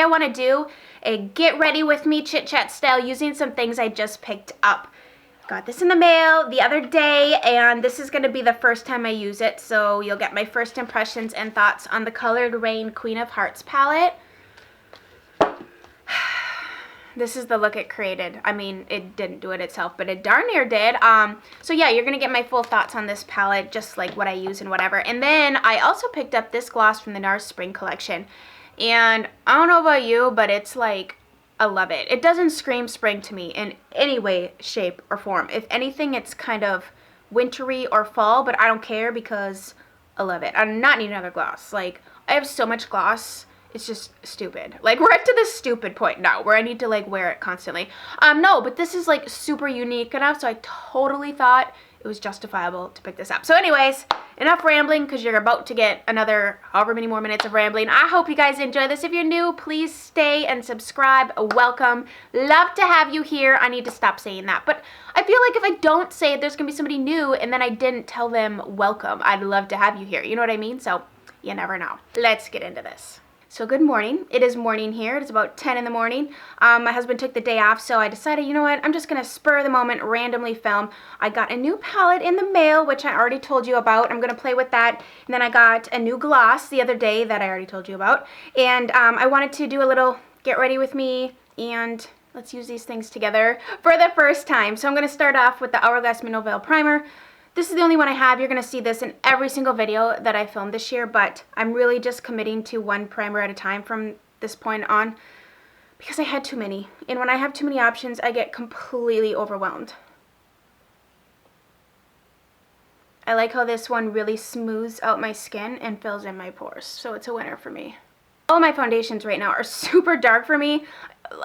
I want to do a get ready with me chit chat style using some things I just picked up. Got this in the mail the other day, and this is going to be the first time I use it, so you'll get my first impressions and thoughts on the colored Raine Queen of Hearts palette. This is the look it created. I mean, it didn't do it itself, but it darn near did. So yeah, you're gonna get my full thoughts on this palette, just like what I use and whatever. And then I also picked up this gloss from the NARS Spring Collection. And I don't know about you, but it's like, I love it. It doesn't scream spring to me in any way, shape, or form. If anything, it's kind of wintry or fall, but I don't care because I love it. I do not need another gloss. Like, I have so much gloss. It's just stupid. Like, we're up to this stupid point now where I need to, like, wear it constantly. No, but this is, like, super unique enough, so I totally thought it was justifiable to pick this up. So anyways, enough rambling because you're about to get another however many more minutes of rambling. I hope you guys enjoy this. If you're new, please stay and subscribe. Welcome. Love to have you here. I need to stop saying that. But I feel like if I don't say it, there's going to be somebody new and then I didn't tell them welcome. I'd love to have you here. You know what I mean? So you never know. Let's get into this. So good morning. It is morning here. It's about 10 in the morning. My husband took the day off, so I decided, you know what, I'm just going to spur of the moment randomly film. I got a new palette in the mail, which I already told you about. I'm going to play with that. And then I got a new gloss the other day that I already told you about. And I wanted to do a little get ready with me, and let's use these things together for the first time. So I'm going to start off with the Hourglass Mineral Veil Primer. This is the only one I have. You're going to see this in every single video that I filmed this year, but I'm really just committing to one primer at a time from this point on because I had too many. And when I have too many options, I get completely overwhelmed. I like how this one really smooths out my skin and fills in my pores, so it's a winner for me. All my foundations right now are super dark for me.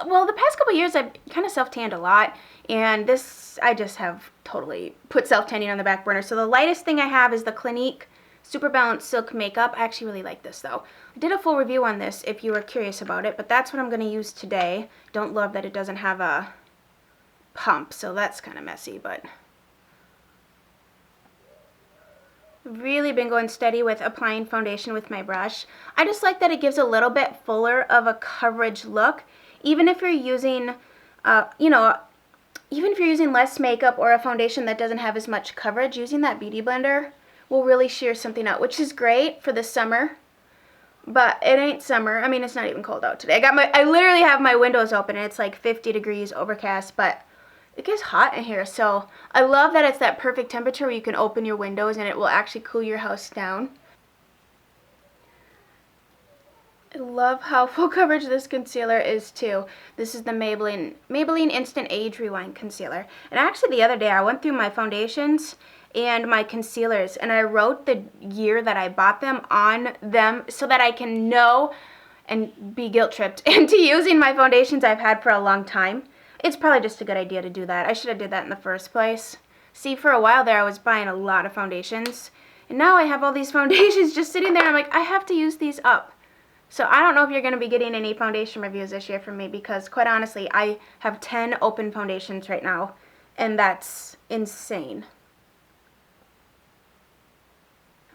Well, the past couple years I've kind of self-tanned a lot, and this I just have totally put self-tanning on the back burner. So the lightest thing I have is the Clinique Super Balanced Silk Makeup. I actually really like this though. I did a full review on this if you were curious about it, but that's what I'm going to use today. Don't love that it doesn't have a pump, so that's kind of messy, but really been going steady with applying foundation with my brush. I just like that it gives a little bit fuller of a coverage look. Even if you're using, even if you're using less makeup or a foundation that doesn't have as much coverage, using that beauty blender will really sheer something out, which is great for the summer. But it ain't summer. I mean, it's not even cold out today. I literally have my windows open and it's like 50 degrees overcast, but it gets hot in here. So I love that it's that perfect temperature where you can open your windows and it will actually cool your house down. I love how full coverage this concealer is too. This is the Maybelline Instant Age Rewind Concealer. And actually the other day I went through my foundations and my concealers and I wrote the year that I bought them on them so that I can know and be guilt tripped into using my foundations I've had for a long time. It's probably just a good idea to do that. I should have did that in the first place. See, for a while there I was buying a lot of foundations and now I have all these foundations just sitting there and I'm like, I have to use these up. So I don't know if you're going to be getting any foundation reviews this year from me because, quite honestly, I have 10 open foundations right now, and that's insane.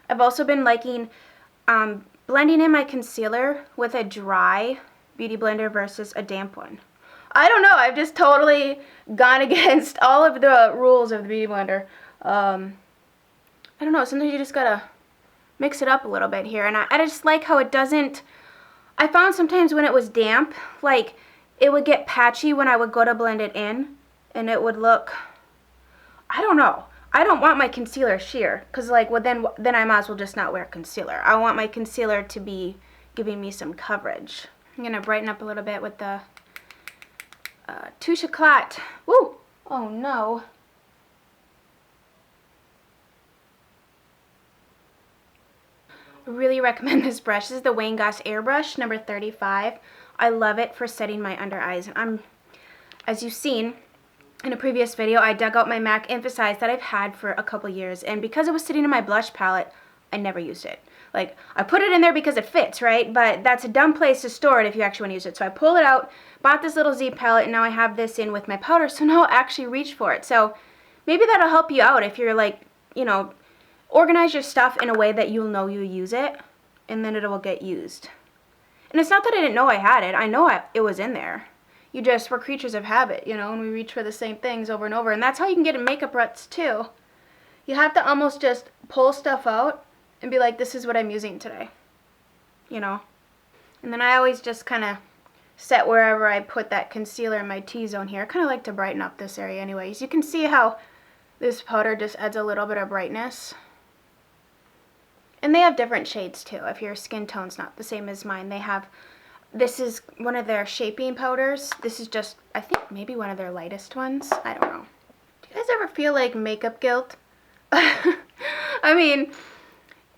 I've also been liking blending in my concealer with a dry beauty blender versus a damp one. I don't know. I've just totally gone against all of the rules of the beauty blender. I don't know. Sometimes you just got to mix it up a little bit here, and I just like how it doesn't... I found sometimes when it was damp, like, it would get patchy when I would go to blend it in, and it would look, I don't know. I don't want my concealer sheer, because, like, well, then I might as well just not wear concealer. I want my concealer to be giving me some coverage. I'm going to brighten up a little bit with the Touche Éclat. Woo! Oh, no. Really recommend this brush. This is the Wayne Goss Airbrush number 35. I love it for setting my under eyes. As you've seen in a previous video, I dug out my MAC Emphasize that I've had for a couple years, and because it was sitting in my blush palette, I never used it. Like, I put it in there because it fits, right? But that's a dumb place to store it if you actually want to use it. So I pulled it out, bought this little Z palette, and now I have this in with my powder, so now I'll actually reach for it. So maybe that'll help you out if you're like, you know, organize your stuff in a way that you'll know you use it, and then it will get used. And it's not that I didn't know I had it. I know it was in there. You just, we're creatures of habit, you know, and we reach for the same things over and over. And that's how you can get in makeup ruts too. You have to almost just pull stuff out and be like, this is what I'm using today, you know. And then I always just kind of set wherever I put that concealer in my T-zone here. I kind of like to brighten up this area anyways. You can see how this powder just adds a little bit of brightness. And they have different shades too. If your skin tone's not the same as mine, they have, this is one of their shaping powders. This is just, I think maybe one of their lightest ones. I don't know. Do you guys ever feel like makeup guilt? I mean,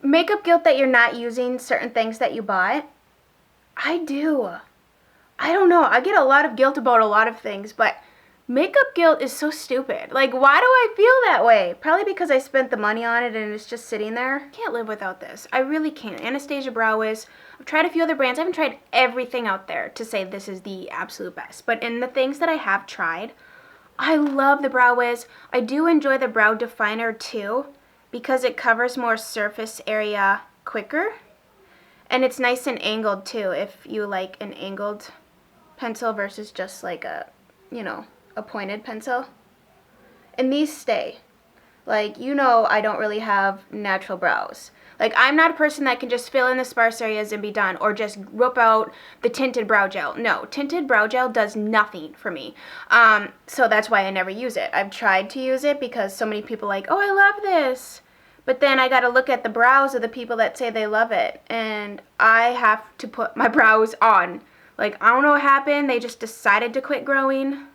makeup guilt that you're not using certain things that you bought? I do. I don't know. I get a lot of guilt about a lot of things, but makeup guilt is so stupid. Like, why do I feel that way? Probably because I spent the money on it and it's just sitting there. Can't live without this. I really can't. Anastasia Brow Wiz. I've tried a few other brands. I haven't tried everything out there to say this is the absolute best. But in the things that I have tried, I love the Brow Wiz. I do enjoy the Brow Definer too, because it covers more surface area quicker. And it's nice and angled too, if you like an angled pencil versus just like a, you know, a pointed pencil. And these stay. Like, you know, I don't really have natural brows. Like, I'm not a person that can just fill in the sparse areas and be done, or just rip out the tinted brow gel. No, tinted brow gel does nothing for me. So that's why I never use it. I've tried to use it because so many people are like, oh, I love this. But then I got to look at the brows of the people that say they love it. And I have to put my brows on. Like, I don't know what happened. They just decided to quit growing.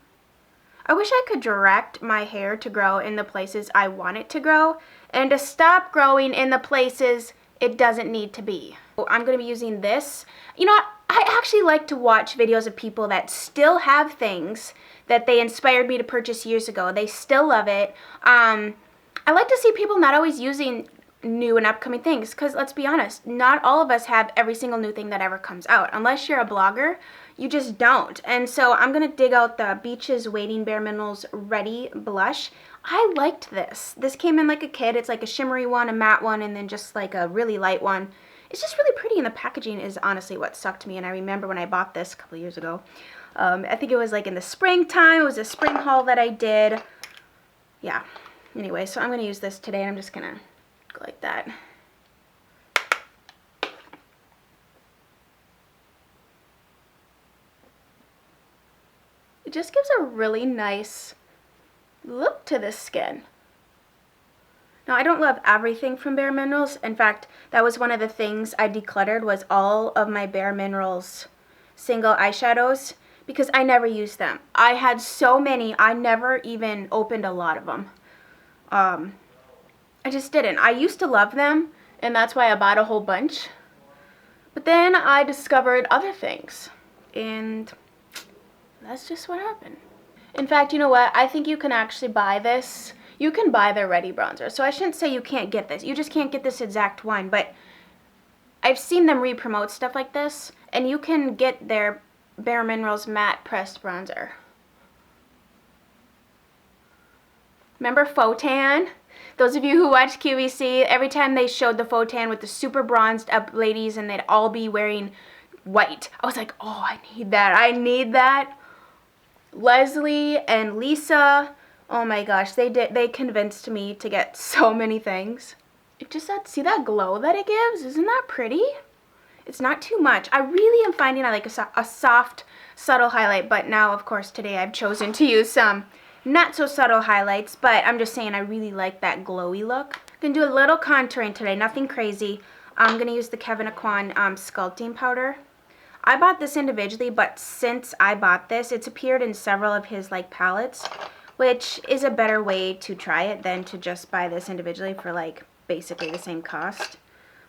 I wish I could direct my hair to grow in the places I want it to grow, and to stop growing in the places it doesn't need to be. I'm going to be using this. You know, I actually like to watch videos of people that still have things that they inspired me to purchase years ago. They still love it. I like to see people not always using new and upcoming things, because let's be honest, not all of us have every single new thing that ever comes out. Unless you're a blogger, you just don't. And so I'm going to dig out the Beaches Waiting Bare Minerals Ready Blush. I liked this. This came in like a kit. It's like a shimmery one, a matte one, and then just like a really light one. It's just really pretty, and the packaging is honestly what sucked me. And I remember when I bought this a couple years ago. I think it was like in the springtime. It was a spring haul that I did. Yeah. Anyway, so I'm going to use this today, and I'm just going to go like that. It just gives a really nice look to the skin. Now, I don't love everything from Bare Minerals. In fact, that was one of the things I decluttered, was all of my Bare Minerals single eyeshadows, because I never used them. I had so many, I never even opened a lot of them. I just didn't. I used to love them, and that's why I bought a whole bunch. But then I discovered other things, and that's just what happened. In fact, you know what? I think you can actually buy this. You can buy their Ready Bronzer. So I shouldn't say you can't get this. You just can't get this exact one. But I've seen them re-promote stuff like this, and you can get their Bare Minerals Matte Pressed Bronzer. Remember Faux Tan? Those of you who watch QVC, every time they showed the faux tan with the super bronzed up ladies and they'd all be wearing white, I was like, oh, I need that. I need that. Leslie and Lisa, oh my gosh, they convinced me to get so many things. It just, see that glow that it gives? Isn't that pretty? It's not too much. I really am finding I like a soft, subtle highlight, but now, of course, today I've chosen to use some not so subtle highlights, but I'm just saying I really like that glowy look. I'm going to do a little contouring today, nothing crazy. I'm going to use the Kevyn Aucoin sculpting powder. I bought this individually, but since I bought this, it's appeared in several of his like palettes, which is a better way to try it than to just buy this individually for like basically the same cost.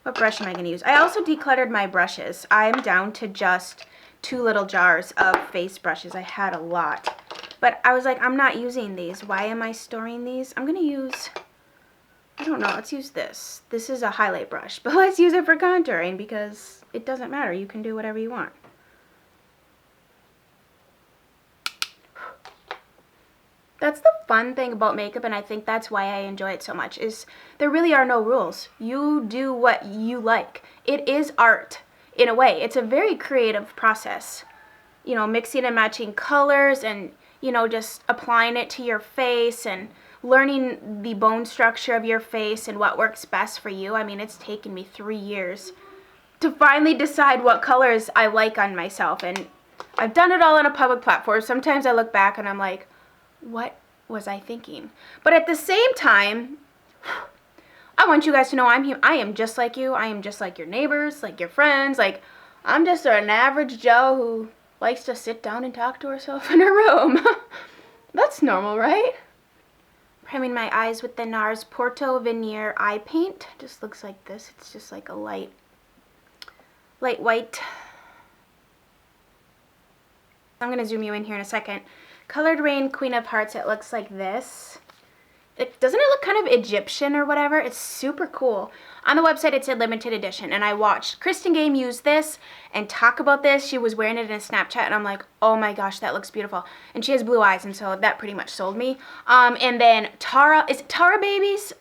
What brush am I going to use? I also decluttered my brushes. I'm down to just 2 little jars of face brushes. I had a lot. But I was like, I'm not using these. Why am I storing these? I'm going to use, I don't know, let's use this. This is a highlight brush, but let's use it for contouring because it doesn't matter. You can do whatever you want. That's the fun thing about makeup, and I think that's why I enjoy it so much, is there really are no rules. You do what you like. It is art. in a way. It's a very creative process. You know, mixing and matching colors and, you know, just applying it to your face and learning the bone structure of your face and what works best for you. I mean, it's taken me 3 years to finally decide what colors I like on myself. And I've done it all on a public platform. Sometimes I look back and I'm like, what was I thinking? But at the same time, I want you guys to know I am just like you. I am just like your neighbors, like your friends. Like, I'm just an average Joe who likes to sit down and talk to herself in her room. That's normal, right? Priming my eyes with the NARS Porto Veneer Eye Paint. Just looks like this. It's just like a light white. I'm going to zoom you in here in a second. Colored Raine Queen of Hearts. It looks like this. Doesn't it look kind of Egyptian or whatever? It's super cool. On the website it said limited edition, and I watched Kristen Game use this and talk about this. She was wearing it in a Snapchat, and I'm like, oh my gosh, that looks beautiful. And she has blue eyes, and so that pretty much sold me. And then Tara, is it Tara Babies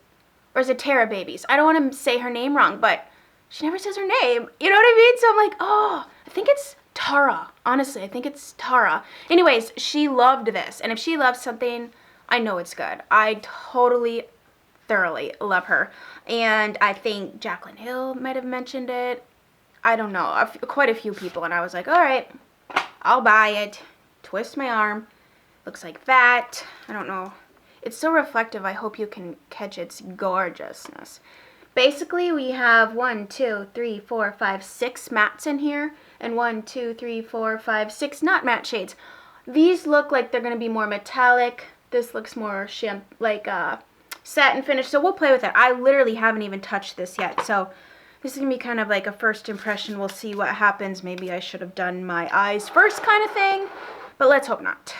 or is it Tara Babies? I don't want to say her name wrong, but she never says her name. You know what I mean? So I'm like, oh, I think it's Tara. Honestly, I think it's Tara. Anyways, she loved this, and if she loves something, I know it's good. I totally, thoroughly love her. And I think Jaclyn Hill might have mentioned it. I don't know. Quite a few people. And I was like, all right, I'll buy it. Twist my arm. Looks like that. I don't know. It's so reflective. I hope you can catch its gorgeousness. Basically, we have 1, 2, 3, 4, 5, 6 mattes in here. And 1, 2, 3, 4, 5, 6 not matte shades. These look like they're going to be more metallic. This looks more satin finish, so we'll play with it. I literally haven't even touched this yet, so this is going to be kind of like a first impression. We'll see what happens. Maybe I should have done my eyes first kind of thing, but let's hope not.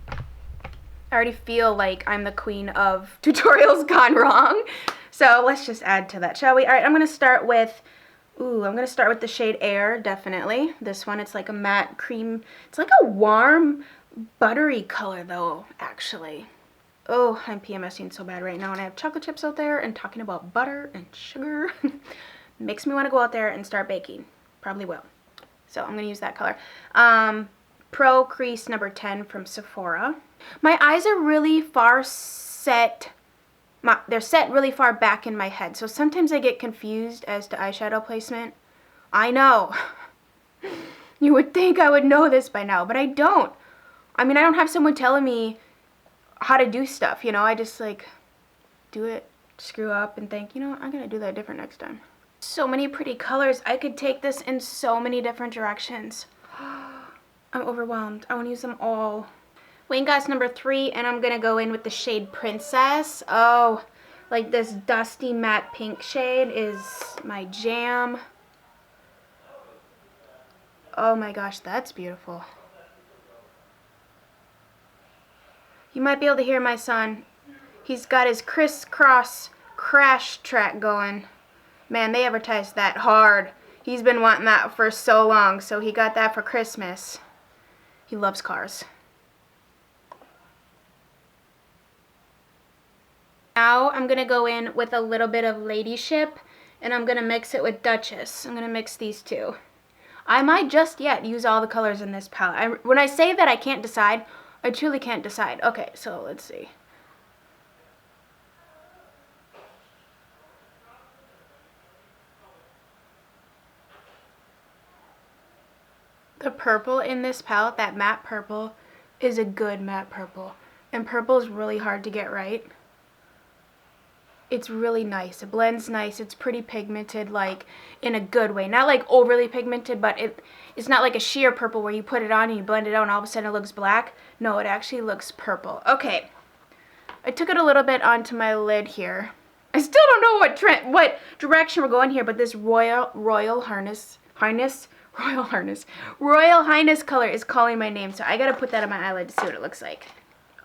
I already feel like I'm the queen of tutorials gone wrong, so let's just add to that, shall we? All right, I'm going to start with the shade Air, definitely. This one, it's like a matte cream. It's like a warm, buttery color though, actually. Oh, I'm PMSing so bad right now, and I have chocolate chips out there, and talking about butter and sugar makes me want to go out there and start baking. Probably will. So I'm going to use that color. Pro Crease number 10 from Sephora. My eyes are really far set. They're set really far back in my head, so sometimes I get confused as to eyeshadow placement. I know. You would think I would know this by now, but I don't. I mean, I don't have someone telling me how to do stuff, you know. I just, like, do it, screw up, and think, you know what, I'm going to do that different next time. So many pretty colors. I could take this in so many different directions. I'm overwhelmed. I want to use them all. Wayne Goss number 3, and I'm going to go in with the shade Princess. Oh, like this dusty matte pink shade is my jam. Oh my gosh, that's beautiful. You might be able to hear my son. He's got his crisscross crash track going. Man, they advertised that hard. He's been wanting that for so long, so he got that for Christmas. He loves cars. Now I'm going to go in with a little bit of Ladyship, and I'm going to mix it with Duchess. I'm going to mix these two. I might just yet use all the colors in this palette. When I say that I can't decide, I truly can't decide. Okay, so let's see. The purple in this palette, that matte purple, is a good matte purple. And purple is really hard to get right. It's really nice. It blends nice. It's pretty pigmented, like, in a good way. Not like overly pigmented, but it's not like a sheer purple where you put it on and you blend it out and all of a sudden it looks black. No, it actually looks purple. Okay. I took it a little bit onto my lid here. I still don't know what direction we're going here, but this Royal Highness color is calling my name, so I gotta put that on my eyelid to see what it looks like.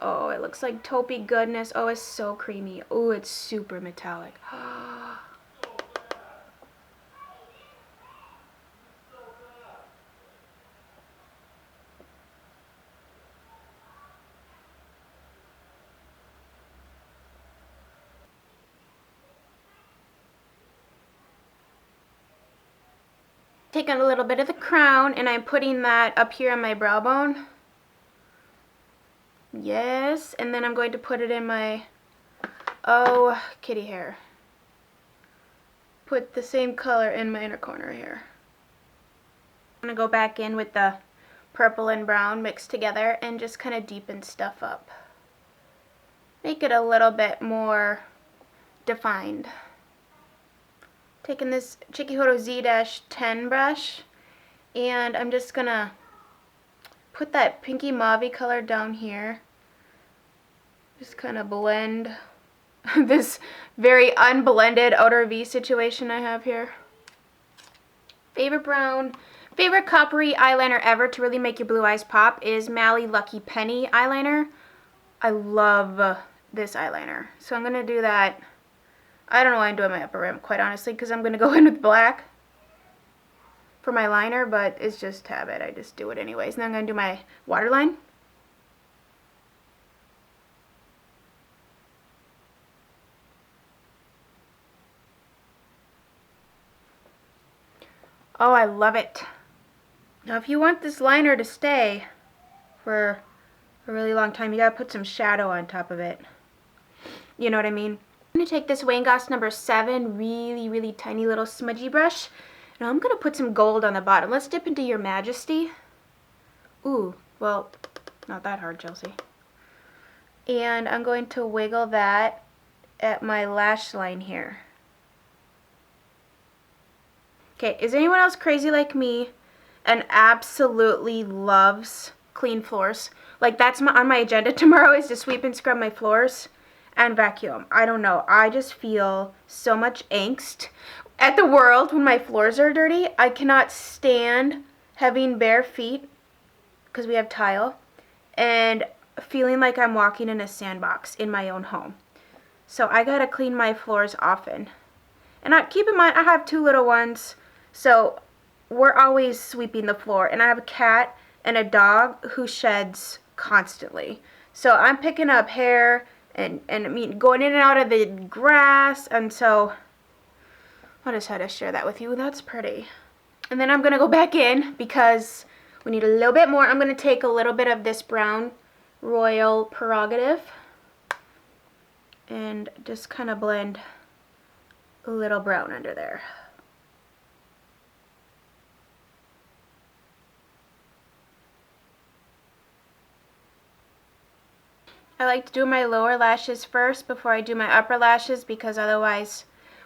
Oh, it looks like taupey goodness. Oh, it's so creamy. Oh, it's super metallic. Taking a little bit of the crown, and I'm putting that up here on my brow bone. Yes, and then I'm going to put it in my, oh, kitty hair. Put the same color in my inner corner here. I'm going to go back in with the purple and brown mixed together and just kind of deepen stuff up. Make it a little bit more defined. Taking this Chikuhodo Z-10 brush, and I'm just going to put that pinky mauve color down here. Just kind of blend this very unblended outer V situation I have here. Favorite coppery eyeliner ever to really make your blue eyes pop is Mally Lucky Penny eyeliner. I love this eyeliner. So I'm going to do that. I don't know why I'm doing my upper rim, quite honestly, because I'm going to go in with black for my liner, but it's just habit. I just do it anyways. And then I'm going to do my waterline. Oh, I love it. Now, if you want this liner to stay for a really long time, you gotta put some shadow on top of it. You know what I mean? I'm gonna take this Wayne Goss number 7 really, really tiny little smudgy brush, and I'm gonna put some gold on the bottom. Let's dip into Your Majesty. Ooh, well, not that hard, Chelsea. And I'm going to wiggle that at my lash line here. Okay, is anyone else crazy like me and absolutely loves clean floors? Like, that's on my agenda tomorrow, is to sweep and scrub my floors and vacuum. I don't know. I just feel so much angst at the world when my floors are dirty. I cannot stand having bare feet, because we have tile, and feeling like I'm walking in a sandbox in my own home. So I gotta clean my floors often. And keep in mind, I have 2 little ones, so we're always sweeping the floor. And I have a cat and a dog who sheds constantly. So I'm picking up hair and I mean, going in and out of the grass. And so I just had to share that with you. That's pretty. And then I'm going to go back in because we need a little bit more. I'm going to take a little bit of this brown Royal Prerogative and just kind of blend a little brown under there. I like to do my lower lashes first before I do my upper lashes, because otherwise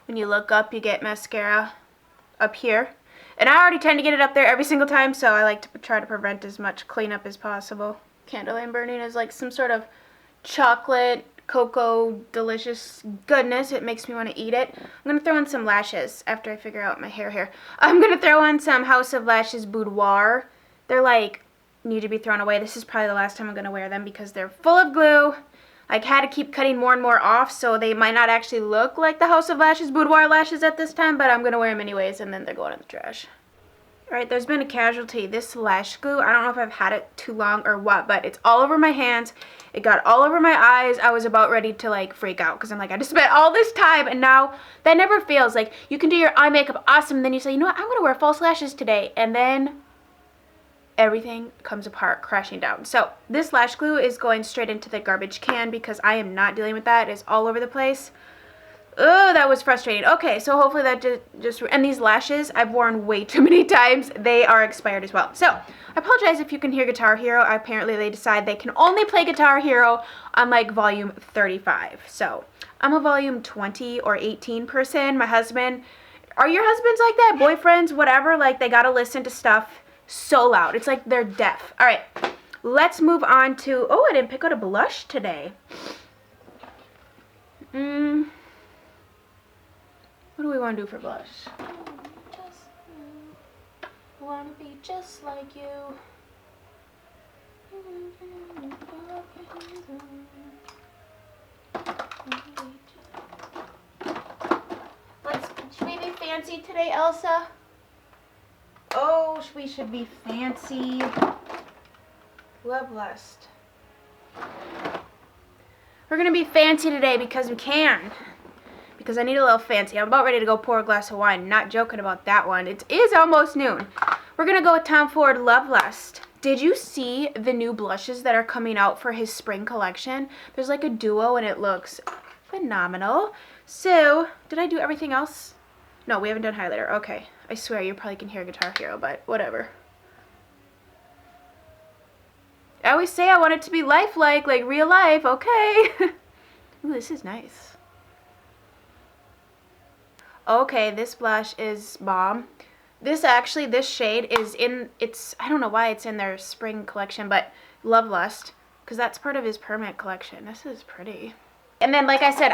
when you look up you get mascara up here. And I already tend to get it up there every single time, so I like to try to prevent as much cleanup as possible. Candle I'm burning is like some sort of chocolate, cocoa, delicious goodness. It makes me want to eat it. I'm going to throw in some lashes after I figure out my hair here. I'm going to throw in some House of Lashes Boudoir. They're like, need to be thrown away. This is probably the last time I'm going to wear them because they're full of glue. I had to keep cutting more and more off, so they might not actually look like the House of Lashes Boudoir lashes at this time, but I'm going to wear them anyways, and then they're going in the trash. Alright, there's been a casualty. This lash glue, I don't know if I've had it too long or what, but it's all over my hands. It got all over my eyes. I was about ready to like freak out because I'm like, I just spent all this time, and now that never feels like you can do your eye makeup awesome, and then you say, you know what, I'm going to wear false lashes today, and then everything comes apart, crashing down. So this lash glue is going straight into the garbage can because I am not dealing with that. It's all over the place. Oh, that was frustrating. Okay, so hopefully that just and these lashes I've worn way too many times. They are expired as well. So I apologize if you can hear Guitar Hero. Apparently they decide they can only play Guitar Hero on like volume 35. So I'm a volume 20 or 18 person. My husband, are your husbands like that? Boyfriends, whatever, like they gotta listen to stuff so loud. It's like they're deaf. All right, let's move on to, oh, I didn't pick out a blush today. What do we want to do for blush? I want to be just like you. Should we be fancy today, Elsa? Oh, we should be fancy. Love Lust. We're going to be fancy today because we can. because I need a little fancy. I'm about ready to go pour a glass of wine. Not joking about that one. It is almost noon. We're going to go with Tom Ford Love Lust. Did you see the new blushes that are coming out for his spring collection? There's like a duo and it looks phenomenal. So, did I do everything else? No, we haven't done highlighter. Okay. I swear you probably can hear Guitar Hero, but whatever. I always say I want it to be lifelike, like real life. Okay. Ooh, this is nice. Okay, this blush is bomb. This shade is in, I don't know why it's in their spring collection, but Love Lust, because that's part of his permanent collection. This is pretty. And then, like I said,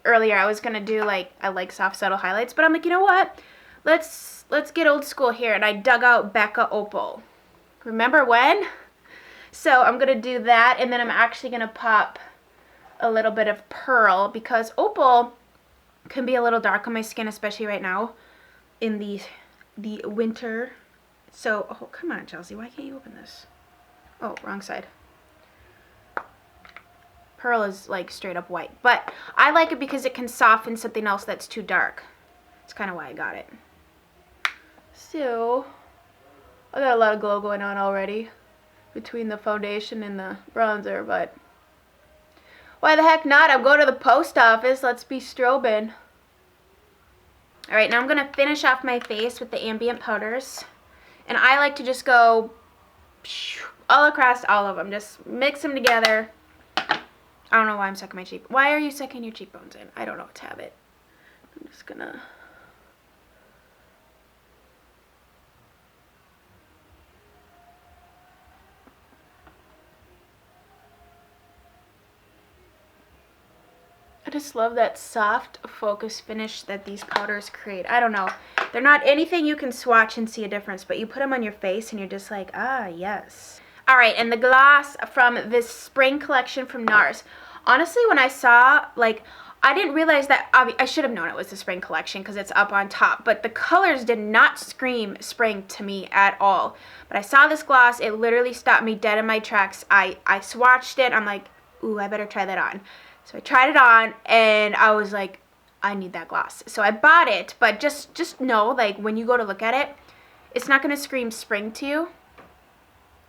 earlier I was going to do, like, I like soft, subtle highlights, but I'm like, you know what? Let's get old school here, and I dug out Becca Opal. Remember when? So I'm going to do that, and then I'm actually going to pop a little bit of Pearl, because Opal can be a little dark on my skin, especially right now in the winter. So, oh, come on, Chelsea. Why can't you open this? Oh, wrong side. Pearl is like straight up white, but I like it because it can soften something else that's too dark. That's kind of why I got it. So, I got a lot of glow going on already between the foundation and the bronzer, but why the heck not? I'm going to the post office. Let's be strobing. Alright, now I'm going to finish off my face with the ambient powders. And I like to just go all across all of them. Just mix them together. I don't know why I'm sucking my cheek. Why are you sucking your cheekbones in? I don't know. It's habit. I'm just going to... I just love that soft focus finish that these powders create. I don't know. They're not anything you can swatch and see a difference, but you put them on your face and you're just like, ah, yes. All right, and the gloss from this spring collection from NARS. Honestly, when I saw, like, I didn't realize that, I should have known it was the spring collection because it's up on top, but the colors did not scream spring to me at all. But I saw this gloss, it literally stopped me dead in my tracks. I swatched it, I'm like, ooh, I better try that on. So I tried it on, and I was like, I need that gloss. So I bought it, but just know, like, when you go to look at it, it's not going to scream spring to you.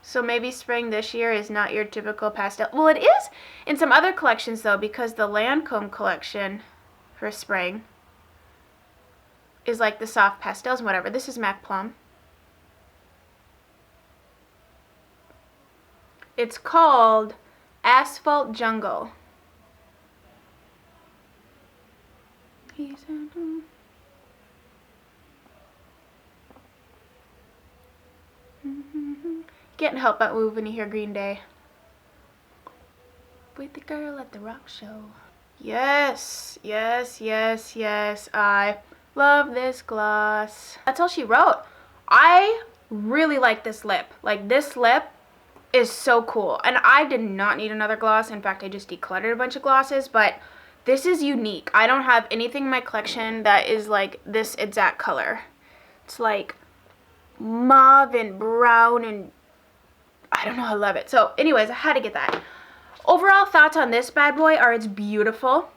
So maybe spring this year is not your typical pastel. Well, it is in some other collections, though, because the Lancome collection for spring is like the soft pastels and whatever. This is Mac Plum. It's called Asphalt Jungle. Can't help but move when you hear Green Day. With the girl at the rock show. Yes, yes, yes, yes. I love this gloss. That's all she wrote. I really like this lip. Like, this lip is so cool. And I did not need another gloss. In fact, I just decluttered a bunch of glosses, but this is unique. I don't have anything in my collection that is like this exact color. It's like mauve and brown and I don't know, I love it. So anyways, I had to get that. Overall thoughts on this bad boy are it's beautiful.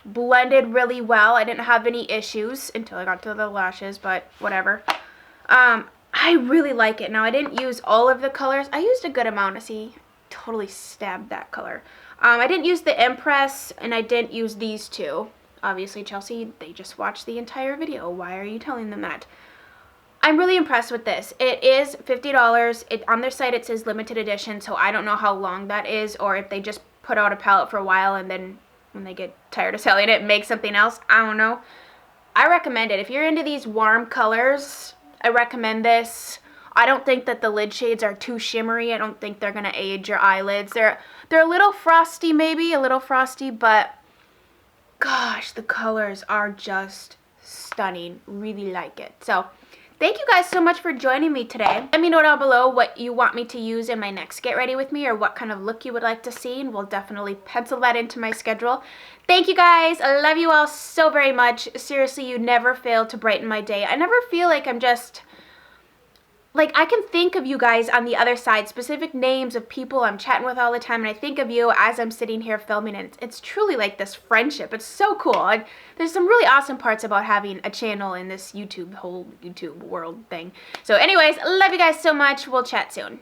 Blended really well. I didn't have any issues until I got to the lashes, but whatever. I really like it. Now, I didn't use all of the colors. I used a good amount. See, totally stabbed that color. I didn't use the Impress, and I didn't use these two. Obviously, Chelsea, they just watched the entire video. Why are you telling them that? I'm really impressed with this. It is $50. On their site, it says limited edition, so I don't know how long that is, or if they just put out a palette for a while, and then when they get tired of selling it, make something else. I don't know. I recommend it. If you're into these warm colors, I recommend this. I don't think that the lid shades are too shimmery. I don't think they're going to age your eyelids. They're a little frosty, maybe, a little frosty, but gosh, the colors are just stunning. Really like it. So, thank you guys so much for joining me today. Let me know down below what you want me to use in my next Get Ready With Me or what kind of look you would like to see, and we'll definitely pencil that into my schedule. Thank you guys. I love you all so very much. Seriously, you never fail to brighten my day. I never feel like I'm just like, I can think of you guys on the other side, specific names of people I'm chatting with all the time, and I think of you as I'm sitting here filming, and it's truly like this friendship. It's so cool. And there's some really awesome parts about having a channel in this whole YouTube world thing. So anyways, love you guys so much. We'll chat soon.